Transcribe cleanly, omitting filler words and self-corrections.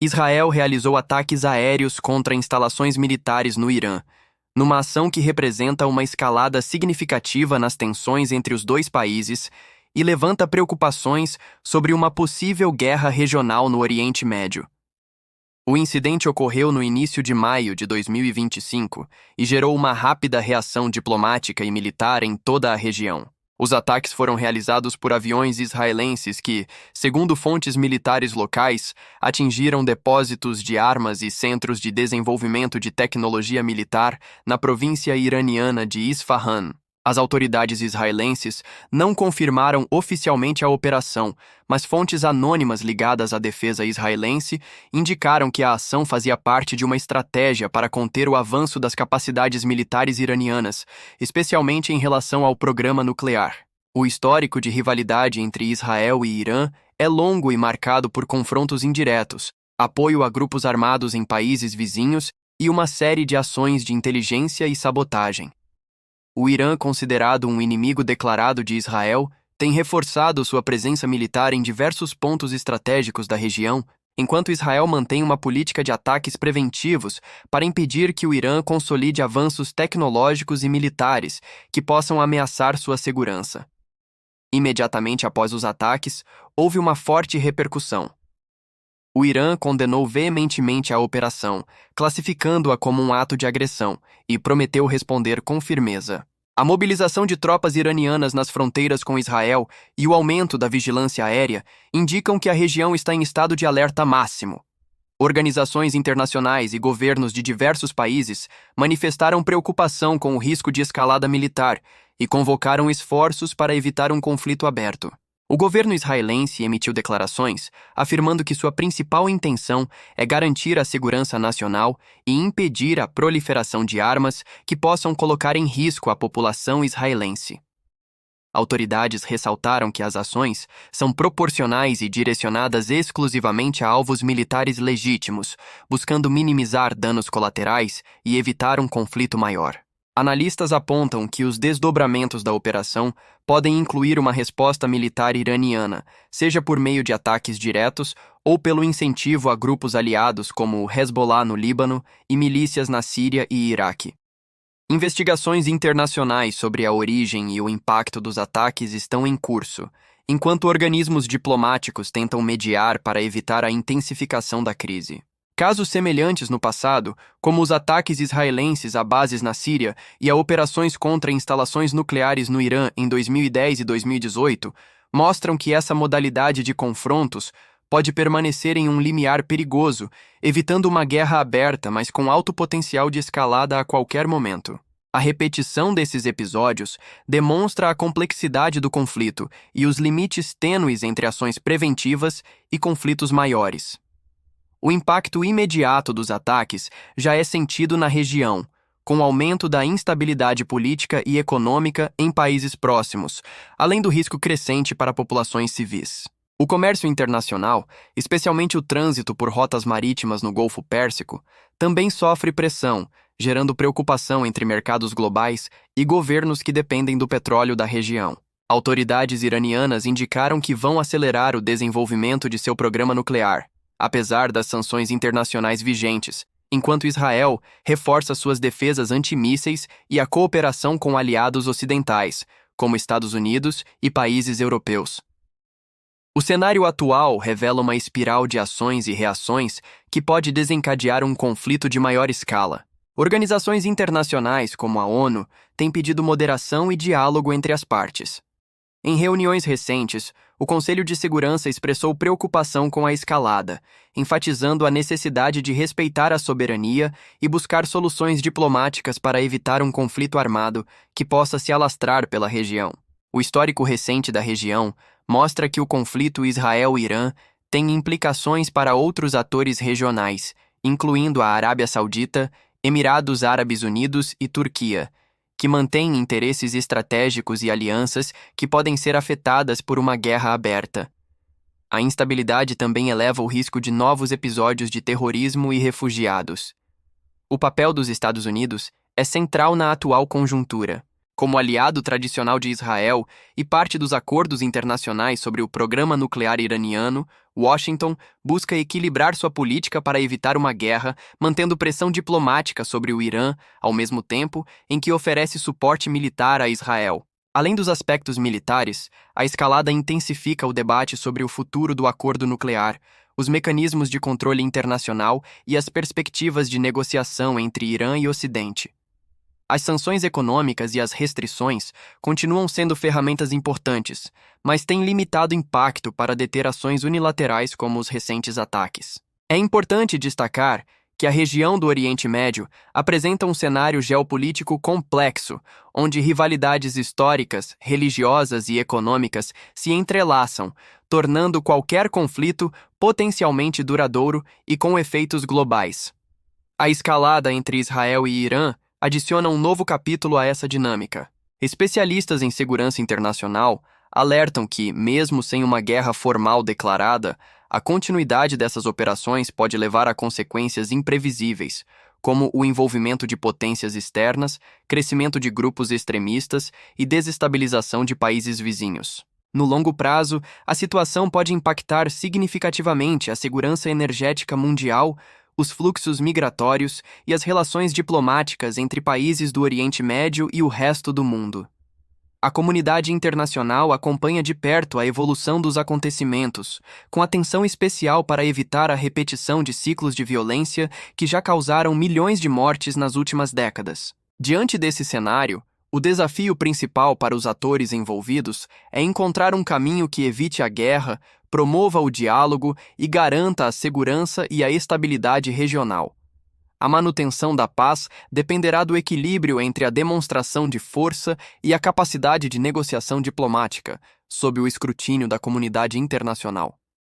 Israel realizou ataques aéreos contra instalações militares no Irã, numa ação que representa uma escalada significativa nas tensões entre os dois países e levanta preocupações sobre uma possível guerra regional no Oriente Médio. O incidente ocorreu no início de maio de 2025 e gerou uma rápida reação diplomática e militar em toda a região. Os ataques foram realizados por aviões israelenses que, segundo fontes militares locais, atingiram depósitos de armas e centros de desenvolvimento de tecnologia militar na província iraniana de Isfahan. As autoridades israelenses não confirmaram oficialmente a operação, mas fontes anônimas ligadas à defesa israelense indicaram que a ação fazia parte de uma estratégia para conter o avanço das capacidades militares iranianas, especialmente em relação ao programa nuclear. O histórico de rivalidade entre Israel e Irã é longo e marcado por confrontos indiretos, apoio a grupos armados em países vizinhos e uma série de ações de inteligência e sabotagem. O Irã, considerado um inimigo declarado de Israel, tem reforçado sua presença militar em diversos pontos estratégicos da região, enquanto Israel mantém uma política de ataques preventivos para impedir que o Irã consolide avanços tecnológicos e militares que possam ameaçar sua segurança. Imediatamente após os ataques, houve uma forte repercussão. O Irã condenou veementemente a operação, classificando-a como um ato de agressão, e prometeu responder com firmeza. A mobilização de tropas iranianas nas fronteiras com Israel e o aumento da vigilância aérea indicam que a região está em estado de alerta máximo. Organizações internacionais e governos de diversos países manifestaram preocupação com o risco de escalada militar e convocaram esforços para evitar um conflito aberto. O governo israelense emitiu declarações afirmando que sua principal intenção é garantir a segurança nacional e impedir a proliferação de armas que possam colocar em risco a população israelense. Autoridades ressaltaram que as ações são proporcionais e direcionadas exclusivamente a alvos militares legítimos, buscando minimizar danos colaterais e evitar um conflito maior. Analistas apontam que os desdobramentos da operação podem incluir uma resposta militar iraniana, seja por meio de ataques diretos ou pelo incentivo a grupos aliados como o Hezbollah no Líbano e milícias na Síria e Iraque. Investigações internacionais sobre a origem e o impacto dos ataques estão em curso, enquanto organismos diplomáticos tentam mediar para evitar a intensificação da crise. Casos semelhantes no passado, como os ataques israelenses a bases na Síria e a operações contra instalações nucleares no Irã em 2010 e 2018, mostram que essa modalidade de confrontos pode permanecer em um limiar perigoso, evitando uma guerra aberta, mas com alto potencial de escalada a qualquer momento. A repetição desses episódios demonstra a complexidade do conflito e os limites tênues entre ações preventivas e conflitos maiores. O impacto imediato dos ataques já é sentido na região, com o aumento da instabilidade política e econômica em países próximos, além do risco crescente para populações civis. O comércio internacional, especialmente o trânsito por rotas marítimas no Golfo Pérsico, também sofre pressão, gerando preocupação entre mercados globais e governos que dependem do petróleo da região. Autoridades iranianas indicaram que vão acelerar o desenvolvimento de seu programa nuclear, apesar das sanções internacionais vigentes, enquanto Israel reforça suas defesas antimísseis e a cooperação com aliados ocidentais, como Estados Unidos e países europeus. O cenário atual revela uma espiral de ações e reações que pode desencadear um conflito de maior escala. Organizações internacionais, como a ONU, têm pedido moderação e diálogo entre as partes. Em reuniões recentes, o Conselho de Segurança expressou preocupação com a escalada, enfatizando a necessidade de respeitar a soberania e buscar soluções diplomáticas para evitar um conflito armado que possa se alastrar pela região. O histórico recente da região mostra que o conflito Israel-Irã tem implicações para outros atores regionais, incluindo a Arábia Saudita, Emirados Árabes Unidos e Turquia, que mantêm interesses estratégicos e alianças que podem ser afetadas por uma guerra aberta. A instabilidade também eleva o risco de novos episódios de terrorismo e refugiados. O papel dos Estados Unidos é central na atual conjuntura. como aliado tradicional de Israel e parte dos acordos internacionais sobre o programa nuclear iraniano, Washington busca equilibrar sua política para evitar uma guerra, mantendo pressão diplomática sobre o Irã, ao mesmo tempo em que oferece suporte militar a Israel. Além dos aspectos militares, a escalada intensifica o debate sobre o futuro do acordo nuclear, os mecanismos de controle internacional e as perspectivas de negociação entre Irã e Ocidente. As sanções econômicas e as restrições continuam sendo ferramentas importantes, mas têm limitado impacto para deter ações unilaterais como os recentes ataques. É importante destacar que a região do Oriente Médio apresenta um cenário geopolítico complexo, onde rivalidades históricas, religiosas e econômicas se entrelaçam, tornando qualquer conflito potencialmente duradouro e com efeitos globais. A escalada entre Israel e Irã adiciona um novo capítulo a essa dinâmica. Especialistas em segurança internacional alertam que, mesmo sem uma guerra formal declarada, a continuidade dessas operações pode levar a consequências imprevisíveis, como o envolvimento de potências externas, crescimento de grupos extremistas e desestabilização de países vizinhos. No longo prazo, a situação pode impactar significativamente a segurança energética mundial, os fluxos migratórios e as relações diplomáticas entre países do Oriente Médio e o resto do mundo. A comunidade internacional acompanha de perto a evolução dos acontecimentos, com atenção especial para evitar a repetição de ciclos de violência que já causaram milhões de mortes nas últimas décadas. Diante desse cenário, o desafio principal para os atores envolvidos é encontrar um caminho que evite a guerra, promova o diálogo e garanta a segurança e a estabilidade regional. A manutenção da paz dependerá do equilíbrio entre a demonstração de força e a capacidade de negociação diplomática, sob o escrutínio da comunidade internacional.